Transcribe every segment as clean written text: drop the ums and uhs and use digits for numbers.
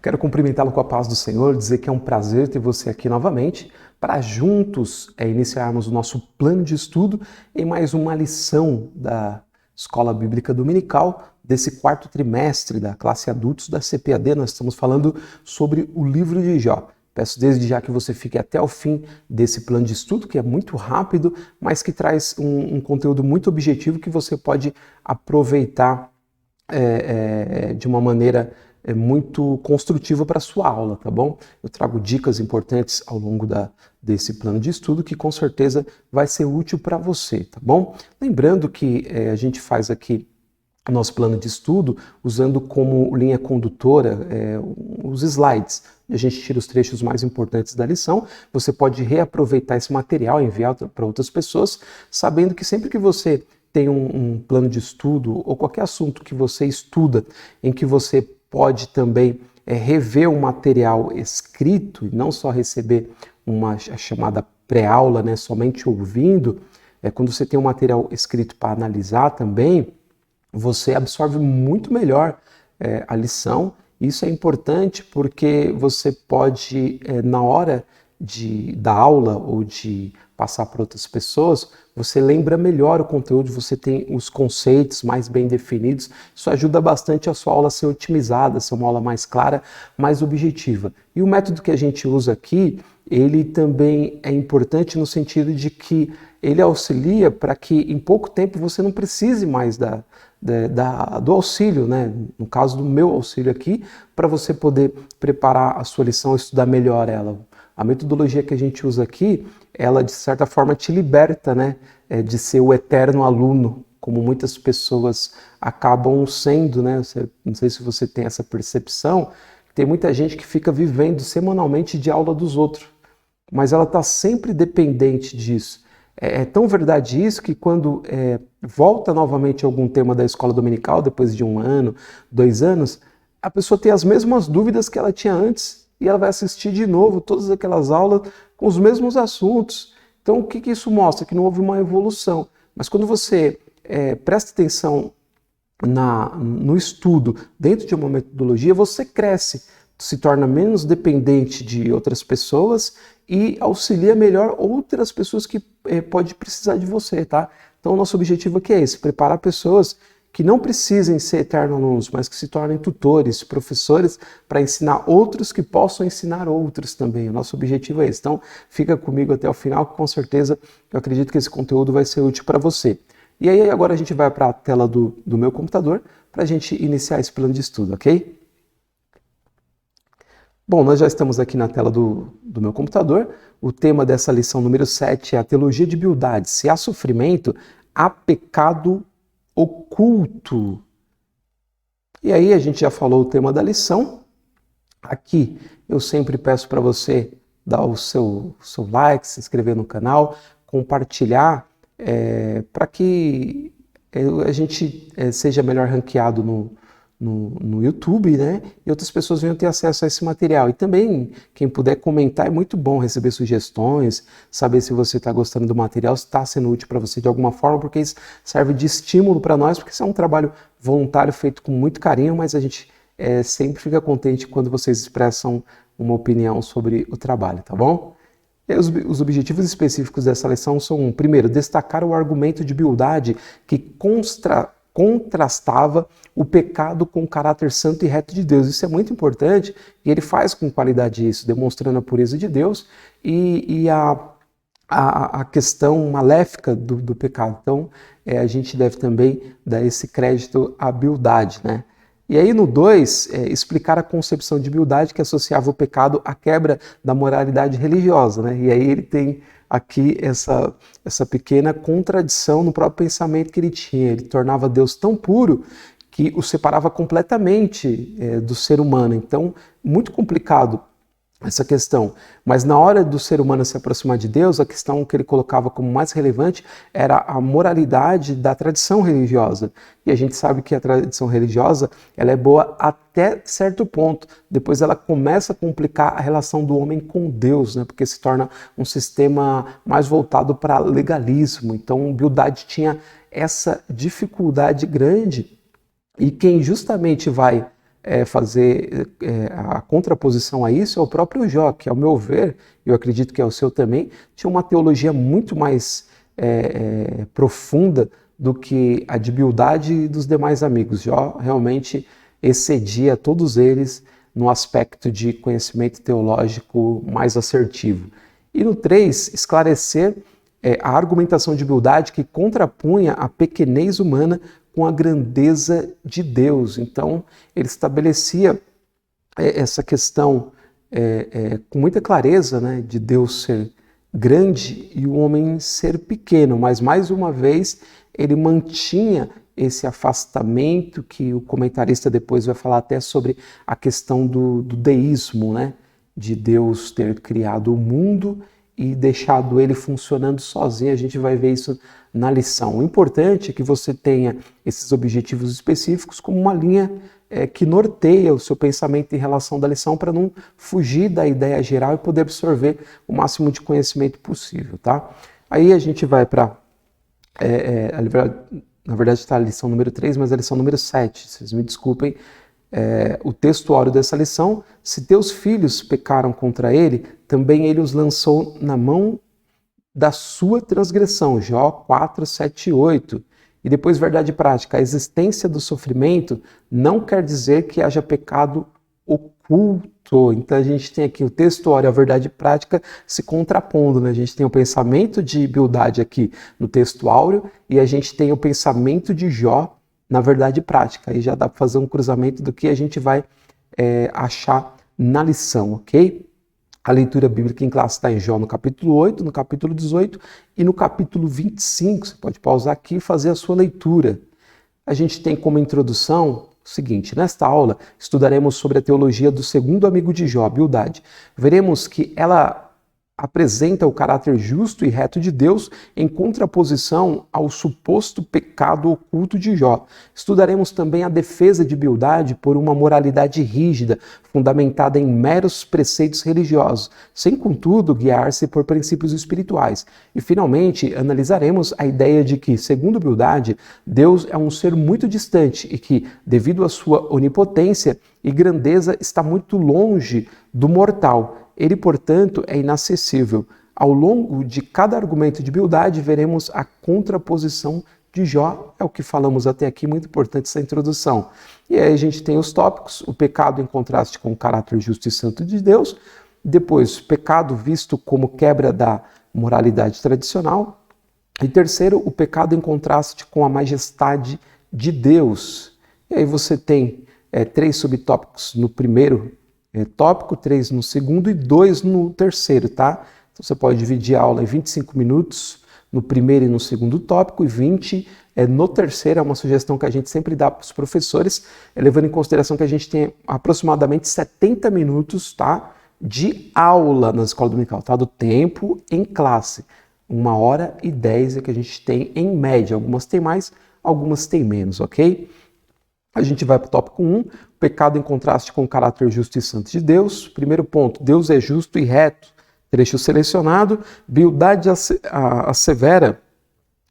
Quero cumprimentá-lo com a paz do Senhor, dizer que é um prazer ter você aqui novamente para juntos iniciarmos o nosso plano de estudo em mais uma lição da Escola Bíblica Dominical desse quarto trimestre da classe adultos da CPAD. Nós estamos falando sobre o livro de Jó. Peço desde já que você fique até o fim desse plano de estudo, que é muito rápido, mas que traz um conteúdo muito objetivo que você pode aproveitar de uma maneira muito construtiva para a sua aula, tá bom? Eu trago dicas importantes ao longo desse plano de estudo que com certeza vai ser útil para você, tá bom? Lembrando que a gente faz aqui o nosso plano de estudo usando como linha condutora os slides. A gente tira os trechos mais importantes da lição. Você pode reaproveitar esse material e enviar para outras pessoas, sabendo que sempre que você tem um plano de estudo ou qualquer assunto que você estuda, em que você pode também rever o material escrito e não só receber a chamada pré-aula, né, somente ouvindo, quando você tem um material escrito para analisar também, você absorve muito melhor a lição. Isso é importante porque você pode, na hora da aula ou de passar para outras pessoas, você lembra melhor o conteúdo, você tem os conceitos mais bem definidos. Isso ajuda bastante a sua aula a ser otimizada, a ser uma aula mais clara, mais objetiva. E o método que a gente usa aqui, ele também é importante no sentido de que ele auxilia para que em pouco tempo você não precise mais do auxílio, né? No caso do meu auxílio aqui, para você poder preparar a sua lição, estudar melhor ela. A metodologia que a gente usa aqui, ela de certa forma te liberta, né, de ser o eterno aluno, como muitas pessoas acabam sendo, né? Não sei se você tem essa percepção, tem muita gente que fica vivendo semanalmente de aula dos outros, mas ela está sempre dependente disso. É tão verdade isso que quando volta novamente algum tema da escola dominical, depois de 1 ano, 2 anos, a pessoa tem as mesmas dúvidas que ela tinha antes e ela vai assistir de novo todas aquelas aulas com os mesmos assuntos. Então, o que isso mostra? Que não houve uma evolução. Mas quando você presta atenção no estudo dentro de uma metodologia, você cresce, se torna menos dependente de outras pessoas e auxilia melhor outras pessoas que podem precisar de você, tá? Então, o nosso objetivo aqui é esse, preparar pessoas que não precisem ser eternos alunos, mas que se tornem tutores, professores, para ensinar outros que possam ensinar outros também. O nosso objetivo é esse. Então, fica comigo até o final, que com certeza eu acredito que esse conteúdo vai ser útil para você. E aí, agora a gente vai para a tela do meu computador para a gente iniciar esse plano de estudo, ok? Bom, nós já estamos aqui na tela do meu computador. O tema dessa lição número 7 é a teologia de Bildade. Se há sofrimento, há pecado oculto. E aí a gente já falou o tema da lição. Aqui eu sempre peço para você dar o seu like, se inscrever no canal, compartilhar para que a gente seja melhor ranqueado no YouTube, né? E outras pessoas venham ter acesso a esse material. E também, quem puder comentar, é muito bom receber sugestões, saber se você está gostando do material, se está sendo útil para você de alguma forma, porque isso serve de estímulo para nós, porque isso é um trabalho voluntário feito com muito carinho, mas a gente sempre fica contente quando vocês expressam uma opinião sobre o trabalho, tá bom? E os objetivos específicos dessa lição são, primeiro, destacar o argumento de Bildade que contrastava o pecado com o caráter santo e reto de Deus. Isso é muito importante e ele faz com qualidade isso, demonstrando a pureza de Deus e a questão maléfica do pecado. Então, a gente deve também dar esse crédito à Bildade, né? E aí no 2, explicar a concepção de Bildade que associava o pecado à quebra da moralidade religiosa, né? E aí ele tem aqui essa pequena contradição no próprio pensamento que ele tinha. Ele tornava Deus tão puro que o separava completamente do ser humano. Então, muito complicado essa questão. Mas na hora do ser humano se aproximar de Deus, a questão que ele colocava como mais relevante era a moralidade da tradição religiosa. E a gente sabe que a tradição religiosa ela é boa até certo ponto. Depois ela começa a complicar a relação do homem com Deus, né? Porque se torna um sistema mais voltado para legalismo. Então, Bildade tinha essa dificuldade grande. E quem justamente vai fazer a contraposição a isso é o próprio Jó, que, ao meu ver, eu acredito que é o seu também, tinha uma teologia muito mais profunda do que a de Bildade dos demais amigos. Jó realmente excedia todos eles no aspecto de conhecimento teológico mais assertivo. E no 3, esclarecer a argumentação de Bildade que contrapunha a pequenez humana com a grandeza de Deus. Então, ele estabelecia essa questão com muita clareza, né, de Deus ser grande e o homem ser pequeno, mas mais uma vez ele mantinha esse afastamento que o comentarista depois vai falar até sobre a questão do deísmo, né, de Deus ter criado o mundo e deixado ele funcionando sozinho. A gente vai ver isso na lição. O importante é que você tenha esses objetivos específicos como uma linha que norteia o seu pensamento em relação da lição para não fugir da ideia geral e poder absorver o máximo de conhecimento possível, tá? Aí a gente vai para, na verdade está a lição número 3, mas a lição número 7, vocês me desculpem, o texto áureo dessa lição: se teus filhos pecaram contra ele, também ele os lançou na mão da sua transgressão. Jó 4, 7 e 8. E depois, verdade prática: a existência do sofrimento não quer dizer que haja pecado oculto. Então a gente tem aqui o texto áureo e a verdade prática se contrapondo, né? A gente tem o pensamento de Bildade aqui no texto áureo e a gente tem o pensamento de Jó na verdade prática. Aí já dá para fazer um cruzamento do que a gente vai achar na lição, ok? A leitura bíblica em classe está em Jó no capítulo 8, no capítulo 18 e no capítulo 25. Você pode pausar aqui e fazer a sua leitura. A gente tem como introdução o seguinte: nesta aula estudaremos sobre a teologia do segundo amigo de Jó, Bildade. Veremos que ela apresenta o caráter justo e reto de Deus em contraposição ao suposto pecado oculto de Jó. Estudaremos também a defesa de Bildade por uma moralidade rígida, fundamentada em meros preceitos religiosos, sem contudo guiar-se por princípios espirituais. E finalmente analisaremos a ideia de que, segundo Bildade, Deus é um ser muito distante e que, devido à sua onipotência e grandeza, está muito longe do mortal. Ele, portanto, é inacessível. Ao longo de cada argumento de Bildade, veremos a contraposição de Jó. É o que falamos até aqui, muito importante essa introdução. E aí a gente tem os tópicos: o pecado em contraste com o caráter justo e santo de Deus. Depois, pecado visto como quebra da moralidade tradicional. E terceiro, o pecado em contraste com a majestade de Deus. E aí você tem 3 subtópicos no primeiro tópico, 3 no segundo e 2 no terceiro, tá? Então você pode dividir a aula em 25 minutos no primeiro e no segundo tópico e 20 no terceiro. É uma sugestão que a gente sempre dá para os professores, levando em consideração que a gente tem aproximadamente 70 minutos, tá, de aula na escola dominical, tá? Do tempo em classe. 1h10 é que a gente tem em média. Algumas tem mais, algumas tem menos, ok? A gente vai para o tópico 1, pecado em contraste com o caráter justo e santo de Deus. Primeiro ponto: Deus é justo e reto. Trecho selecionado: Bildade assevera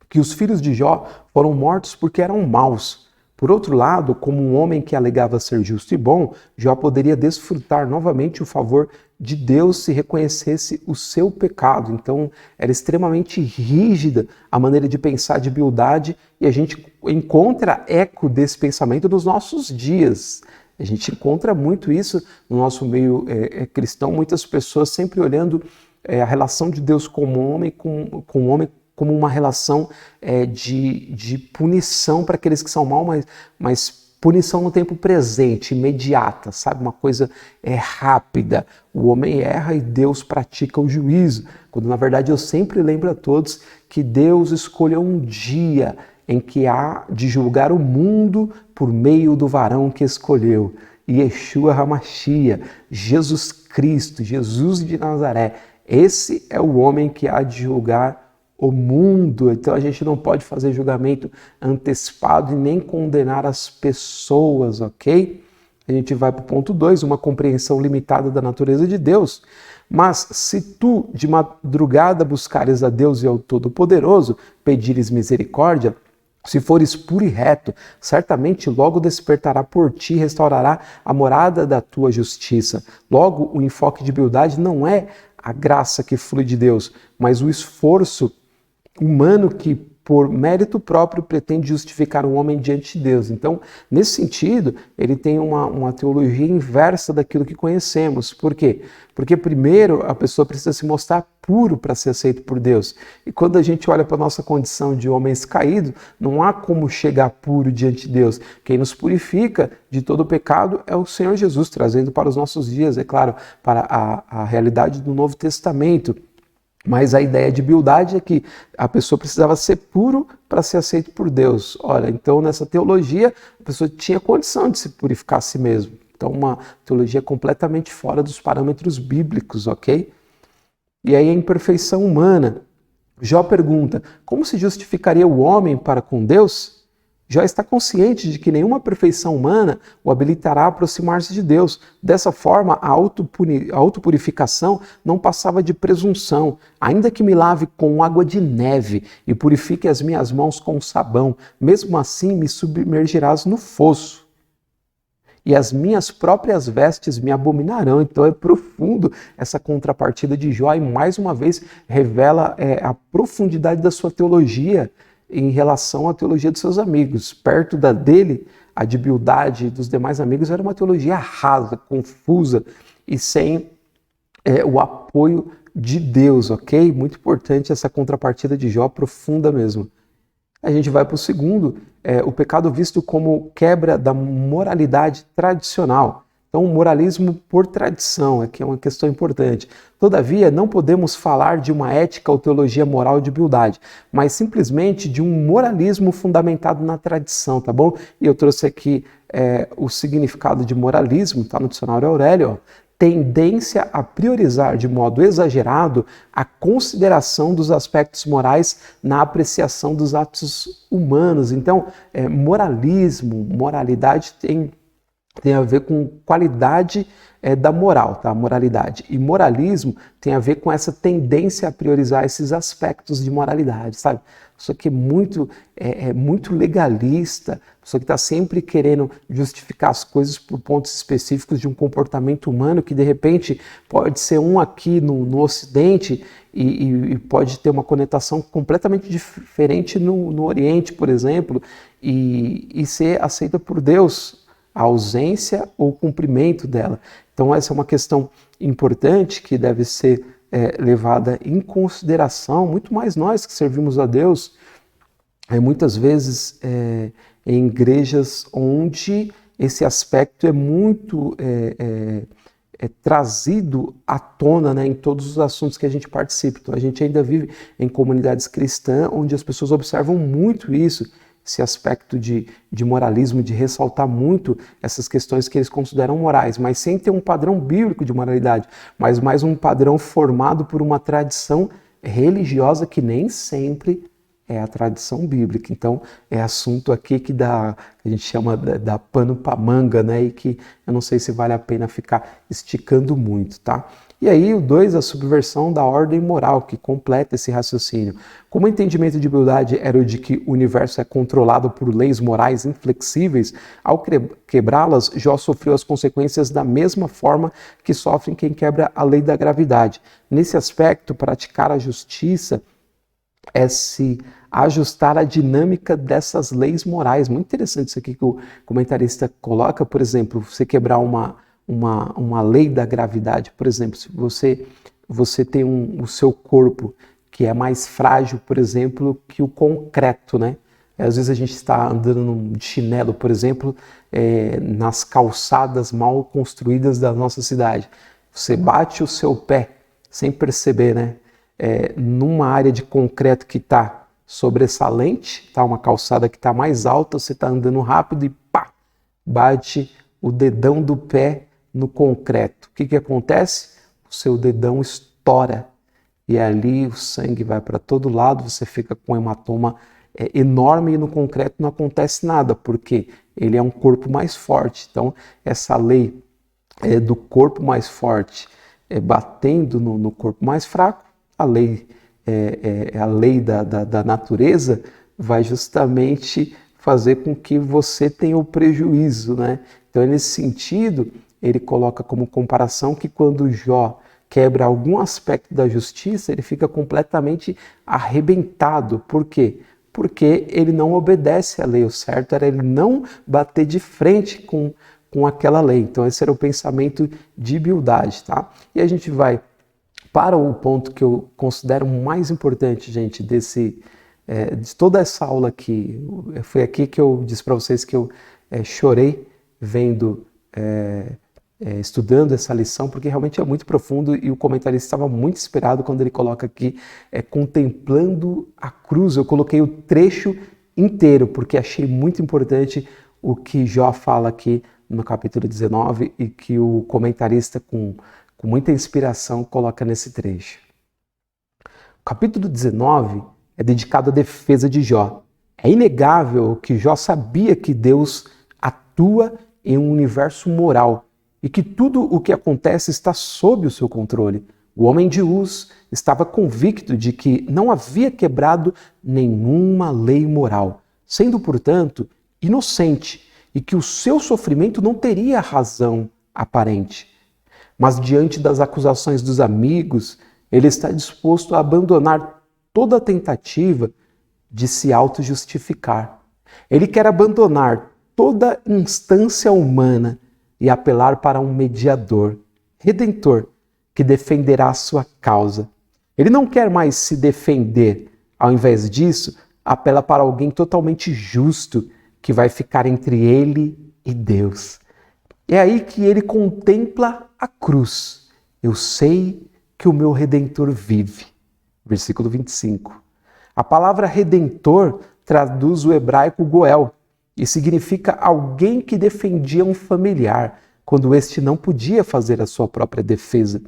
que os filhos de Jó foram mortos porque eram maus. Por outro lado, como um homem que alegava ser justo e bom, Jó poderia desfrutar novamente o favor de Deus se reconhecesse o seu pecado. Então, era extremamente rígida a maneira de pensar de Bildade e a gente encontra eco desse pensamento nos nossos dias. A gente encontra muito isso no nosso meio cristão, muitas pessoas sempre olhando a relação de Deus com o homem, com o homem como uma relação de punição para aqueles que são maus, mas punição no tempo presente, imediata, sabe? Uma coisa rápida. O homem erra e Deus pratica o juízo. Quando, na verdade, eu sempre lembro a todos que Deus escolheu um dia em que há de julgar o mundo por meio do varão que escolheu. Yeshua HaMashiach, Jesus Cristo, Jesus de Nazaré. Esse é o homem que há de julgar o mundo. Então a gente não pode fazer julgamento antecipado e nem condenar as pessoas, ok? A gente vai para o ponto 2, uma compreensão limitada da natureza de Deus. Mas se tu de madrugada buscares a Deus e ao Todo-Poderoso, pedires misericórdia, Se fores puro e reto, certamente logo despertará por ti, restaurará a morada da tua justiça. Logo, o enfoque de beldade não é a graça que flui de Deus, mas o esforço humano que, por mérito próprio, pretende justificar o homem diante de Deus. Então, nesse sentido, ele tem uma teologia inversa daquilo que conhecemos. Por quê? Porque primeiro a pessoa precisa se mostrar puro para ser aceito por Deus. E quando a gente olha para a nossa condição de homens caídos, não há como chegar puro diante de Deus. Quem nos purifica de todo o pecado é o Senhor Jesus, trazendo para os nossos dias, é claro, para a realidade do Novo Testamento. Mas a ideia de beldade é que a pessoa precisava ser puro para ser aceito por Deus. Olha, então nessa teologia a pessoa tinha condição de se purificar a si mesmo. Então uma teologia completamente fora dos parâmetros bíblicos, ok? E aí a imperfeição humana. Jó pergunta, como se justificaria o homem para com Deus? Jó está consciente de que nenhuma perfeição humana o habilitará a aproximar-se de Deus. Dessa forma, a autopurificação não passava de presunção. Ainda que me lave com água de neve e purifique as minhas mãos com sabão, mesmo assim me submergirás no fosso. E as minhas próprias vestes me abominarão. Então é profundo essa contrapartida de Jó e mais uma vez revela a profundidade da sua teologia em relação à teologia dos seus amigos. Perto da dele, a de Bildade dos demais amigos era uma teologia rasa, confusa e sem o apoio de Deus, ok? Muito importante essa contrapartida de Jó, profunda mesmo. A gente vai para o segundo, o pecado visto como quebra da moralidade tradicional. Então, o moralismo por tradição, aqui é uma questão importante. Todavia, não podemos falar de uma ética ou teologia moral de Bildade, mas simplesmente de um moralismo fundamentado na tradição, tá bom? E eu trouxe aqui o significado de moralismo, tá no dicionário Aurélio, ó. Tendência a priorizar de modo exagerado a consideração dos aspectos morais na apreciação dos atos humanos. Então, moralismo, moralidade tem a ver com qualidade da moral, tá? Moralidade. E moralismo tem a ver com essa tendência a priorizar esses aspectos de moralidade, sabe? Pessoa que é muito legalista, pessoa que está sempre querendo justificar as coisas por pontos específicos de um comportamento humano que de repente pode ser um aqui no Ocidente e pode ter uma conotação completamente diferente no Oriente, por exemplo, e ser aceita por Deus, a ausência ou o cumprimento dela. Então essa é uma questão importante que deve ser levada em consideração, muito mais nós que servimos a Deus, muitas vezes em igrejas onde esse aspecto é muito trazido à tona, né, em todos os assuntos que a gente participa. Então a gente ainda vive em comunidades cristãs onde as pessoas observam muito isso, esse aspecto de moralismo, de ressaltar muito essas questões que eles consideram morais, mas sem ter um padrão bíblico de moralidade, mas mais um padrão formado por uma tradição religiosa que nem sempre é a tradição bíblica. Então, é assunto aqui que a gente chama da pano para manga, né? E que eu não sei se vale a pena ficar esticando muito, tá? E aí, o 2, a subversão da ordem moral, que completa esse raciocínio. Como o entendimento de beldade era o de que o universo é controlado por leis morais inflexíveis, ao quebrá-las, Jó sofreu as consequências da mesma forma que sofrem quem quebra a lei da gravidade. Nesse aspecto, praticar a justiça é se ajustar à dinâmica dessas leis morais. Muito interessante isso aqui que o comentarista coloca, por exemplo, você quebrar uma lei da gravidade, por exemplo, se você tem o seu corpo que é mais frágil, por exemplo, que o concreto, né? Às vezes a gente está andando de chinelo, por exemplo, nas calçadas mal construídas da nossa cidade. Você bate o seu pé sem perceber, né? Numa área de concreto que está sobressalente, tá? Uma calçada que está mais alta, você está andando rápido e pá, bate o dedão do pé no concreto. O que acontece? O seu dedão estoura e ali o sangue vai para todo lado, você fica com um hematoma enorme e no concreto não acontece nada, porque ele é um corpo mais forte. Então, essa lei do corpo mais forte batendo no corpo mais fraco, a lei a lei da natureza vai justamente fazer com que você tenha o prejuízo, né? Então, nesse sentido, ele coloca como comparação que quando Jó quebra algum aspecto da justiça, ele fica completamente arrebentado. Por quê? Porque ele não obedece à lei. O certo era ele não bater de frente com aquela lei. Então, esse era o pensamento de Bildade, tá? E a gente vai para o ponto que eu considero mais importante, gente, de toda essa aula aqui. Foi aqui que eu disse para vocês que eu chorei vendo, estudando essa lição, porque realmente é muito profundo e o comentarista estava muito inspirado quando ele coloca aqui, contemplando a cruz. Eu coloquei o trecho inteiro, porque achei muito importante o que Jó fala aqui no capítulo 19 e que o comentarista com muita inspiração coloca nesse trecho. O capítulo 19 é dedicado à defesa de Jó. É inegável que Jó sabia que Deus atua em um universo moral e que tudo o que acontece está sob o seu controle. O homem de Uz estava convicto de que não havia quebrado nenhuma lei moral, sendo, portanto, inocente e que o seu sofrimento não teria razão aparente. Mas diante das acusações dos amigos, ele está disposto a abandonar toda a tentativa de se auto-justificar. Ele quer abandonar toda instância humana e apelar para um mediador, redentor, que defenderá a sua causa. Ele não quer mais se defender. Ao invés disso, apela para alguém totalmente justo que vai ficar entre ele e Deus. É aí que ele contempla a cruz. Eu sei que o meu Redentor vive. Versículo 25. A palavra Redentor traduz o hebraico Goel e significa alguém que defendia um familiar quando este não podia fazer a sua própria defesa.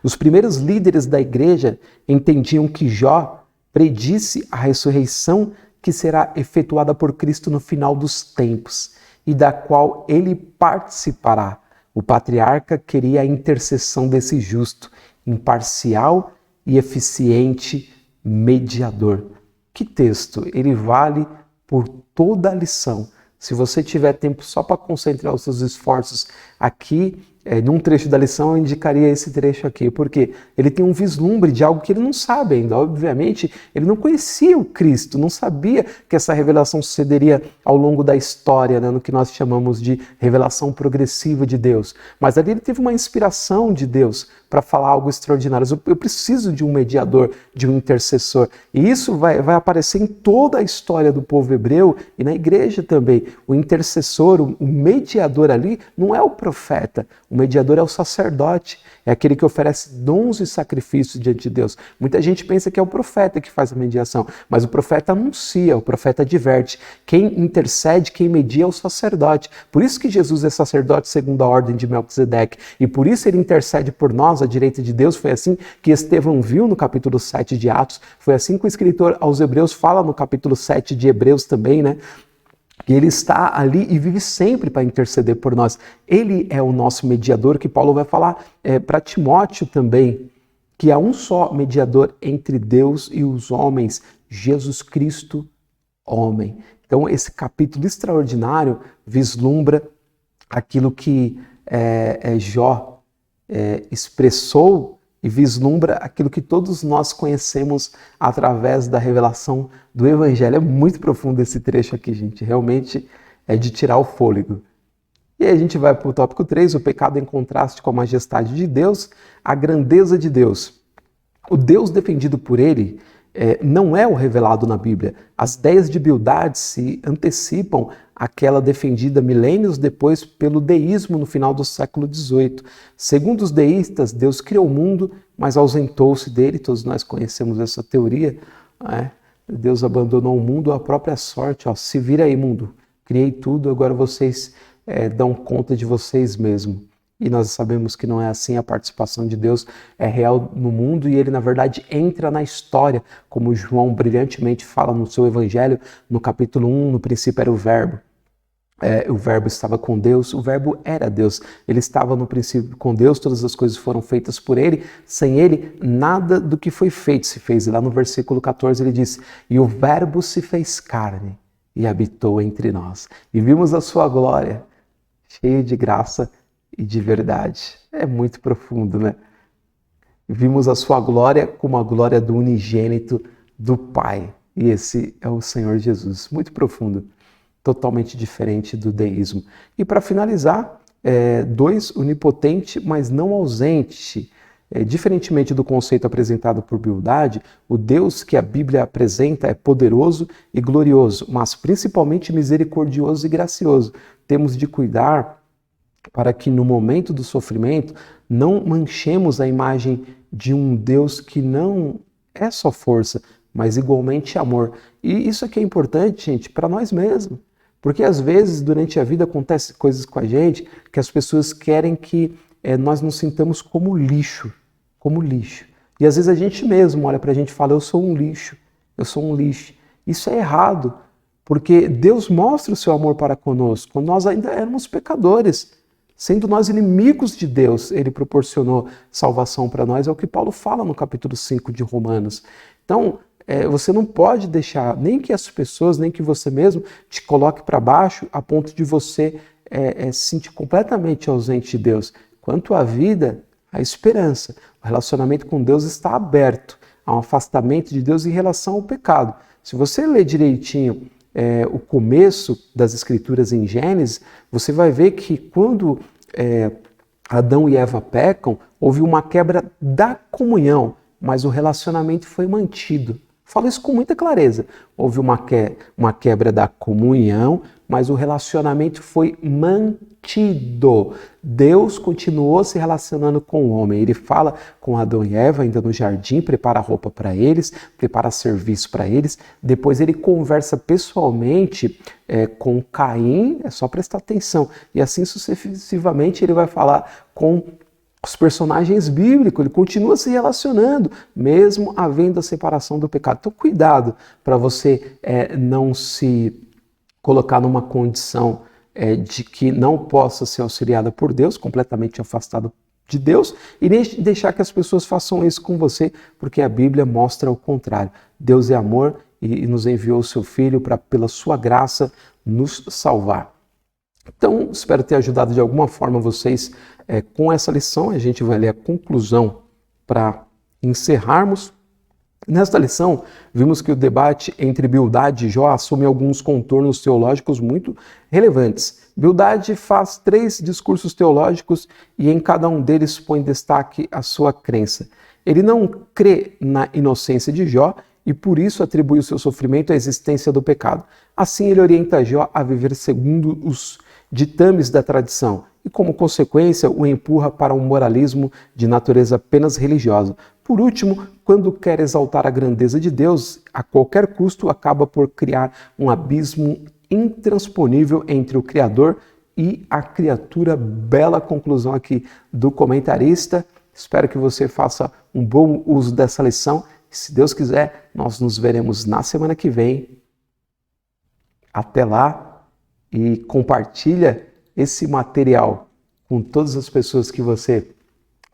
Os primeiros líderes da igreja entendiam que Jó predisse a ressurreição que será efetuada por Cristo no final dos tempos e da qual ele participará. O patriarca queria a intercessão desse justo, imparcial e eficiente mediador. Que texto! Ele vale por toda a lição. Se você tiver tempo só para concentrar os seus esforços aqui, num trecho da lição, eu indicaria esse trecho aqui, porque ele tem um vislumbre de algo que ele não sabe ainda. Obviamente, ele não conhecia o Cristo, não sabia que essa revelação sucederia ao longo da história, né, no que nós chamamos de revelação progressiva de Deus. Mas ali ele teve uma inspiração de Deus para falar algo extraordinário. Eu preciso de um mediador, de um intercessor. E isso vai aparecer em toda a história do povo hebreu e na igreja também. O intercessor, o mediador ali, não é o profeta. O mediador é o sacerdote, é aquele que oferece dons e sacrifícios diante de Deus. Muita gente pensa que é o profeta que faz a mediação, mas o profeta anuncia, o profeta adverte. Quem intercede, quem media é o sacerdote. Por isso que Jesus é sacerdote segundo a ordem de Melquisedeque, e por isso ele intercede por nós à direita de Deus. Foi assim que Estevão viu no capítulo 7 de Atos, foi assim que o escritor aos Hebreus fala no capítulo 7 de Hebreus também, né? E ele está ali e vive sempre para interceder por nós. Ele é o nosso mediador, que Paulo vai falar para Timóteo também, que há um só mediador entre Deus e os homens, Jesus Cristo, homem. Então esse capítulo extraordinário vislumbra aquilo que Jó expressou e vislumbra aquilo que todos nós conhecemos através da revelação do Evangelho. É muito profundo esse trecho aqui, gente. Realmente é de tirar o fôlego. E aí a gente vai para o tópico 3, o pecado em contraste com a majestade de Deus, a grandeza de Deus. O Deus defendido por ele não é o revelado na Bíblia. As ideias de Bildade se antecipam àquela defendida milênios depois pelo deísmo no final do século XVIII. Segundo os deístas, Deus criou o mundo, mas ausentou-se dele. Todos nós conhecemos essa teoria. Deus abandonou o mundo à própria sorte. Se vira aí, mundo. Criei tudo, agora vocês dão conta de vocês mesmos. E nós sabemos que não é assim. A participação de Deus é real no mundo e ele, na verdade, entra na história, como João brilhantemente fala no seu Evangelho, no capítulo 1, no princípio era o Verbo. o Verbo estava com Deus, o Verbo era Deus, ele estava no princípio com Deus, todas as coisas foram feitas por ele, sem ele nada do que foi feito se fez. E lá no versículo 14 ele diz: e o Verbo se fez carne e habitou entre nós, e vimos a sua glória, cheia de graça e de verdade. É muito profundo, né? Vimos a sua glória como a glória do unigênito do Pai, e esse é o Senhor Jesus. Muito profundo. Totalmente diferente do deísmo. E para finalizar, dois, onipotente, mas não ausente. Diferentemente do conceito apresentado por Bildade, o Deus que a Bíblia apresenta é poderoso e glorioso, mas principalmente misericordioso e gracioso. Temos de cuidar para que no momento do sofrimento não manchemos a imagem de um Deus que não é só força, mas igualmente amor. E isso aqui é importante, gente, para nós mesmos. Porque às vezes durante a vida acontecem coisas com a gente que as pessoas querem que nós nos sintamos como lixo, como lixo. E às vezes a gente mesmo olha para a gente e fala: eu sou um lixo, eu sou um lixo. Isso é errado, porque Deus mostra o seu amor para conosco. Quando nós ainda éramos pecadores, sendo nós inimigos de Deus, Ele proporcionou salvação para nós. É o que Paulo fala no capítulo 5 de Romanos. Então, você não pode deixar nem que as pessoas, nem que você mesmo te coloque para baixo a ponto de você se sentir completamente ausente de Deus. Quanto à vida, a esperança. O relacionamento com Deus está aberto. Há um afastamento de Deus em relação ao pecado. Se você ler direitinho o começo das Escrituras em Gênesis, você vai ver que quando Adão e Eva pecam, houve uma quebra da comunhão, mas o relacionamento foi mantido. Falo isso com muita clareza. Houve uma quebra da comunhão, mas o relacionamento foi mantido. Deus continuou se relacionando com o homem. Ele fala com Adão e Eva ainda no jardim, prepara roupa para eles, prepara serviço para eles. Depois ele conversa pessoalmente com Caim, é só prestar atenção. E assim sucessivamente ele vai falar com os personagens bíblicos, ele continua se relacionando, mesmo havendo a separação do pecado. Então, cuidado para você não se colocar numa condição de que não possa ser auxiliada por Deus, completamente afastado de Deus, e nem deixar que as pessoas façam isso com você, porque a Bíblia mostra o contrário. Deus é amor e nos enviou o seu Filho para, pela sua graça, nos salvar. Então, espero ter ajudado de alguma forma vocês com essa lição. A gente vai ler a conclusão para encerrarmos. Nesta lição, vimos que o debate entre Bildade e Jó assume alguns contornos teológicos muito relevantes. Bildade faz 3 discursos teológicos e em cada um deles põe em destaque a sua crença. Ele não crê na inocência de Jó e por isso atribui o seu sofrimento à existência do pecado. Assim, ele orienta Jó a viver segundo os ditames da tradição e, como consequência, o empurra para um moralismo de natureza apenas religiosa. Por último, quando quer exaltar a grandeza de Deus, a qualquer custo acaba por criar um abismo intransponível entre o Criador e a criatura. Bela conclusão aqui do comentarista. Espero que você faça um bom uso dessa lição. Se Deus quiser, nós nos veremos na semana que vem. Até lá. E compartilha esse material com todas as pessoas que você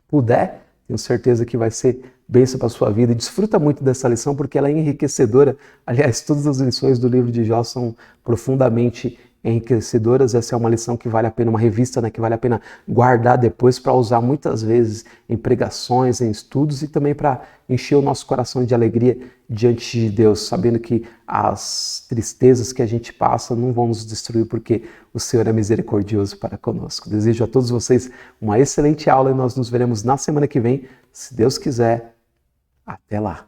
puder. Tenho certeza que vai ser bênção para a sua vida. E desfruta muito dessa lição porque ela é enriquecedora. Aliás, todas as lições do livro de Jó são profundamente enriquecedoras. Essa é uma lição que vale a pena, uma revista, né, que vale a pena guardar depois para usar muitas vezes em pregações, em estudos e também para encher o nosso coração de alegria diante de Deus, sabendo que as tristezas que a gente passa não vão nos destruir porque o Senhor é misericordioso para conosco. Desejo a todos vocês uma excelente aula e nós nos veremos na semana que vem, se Deus quiser. Até lá!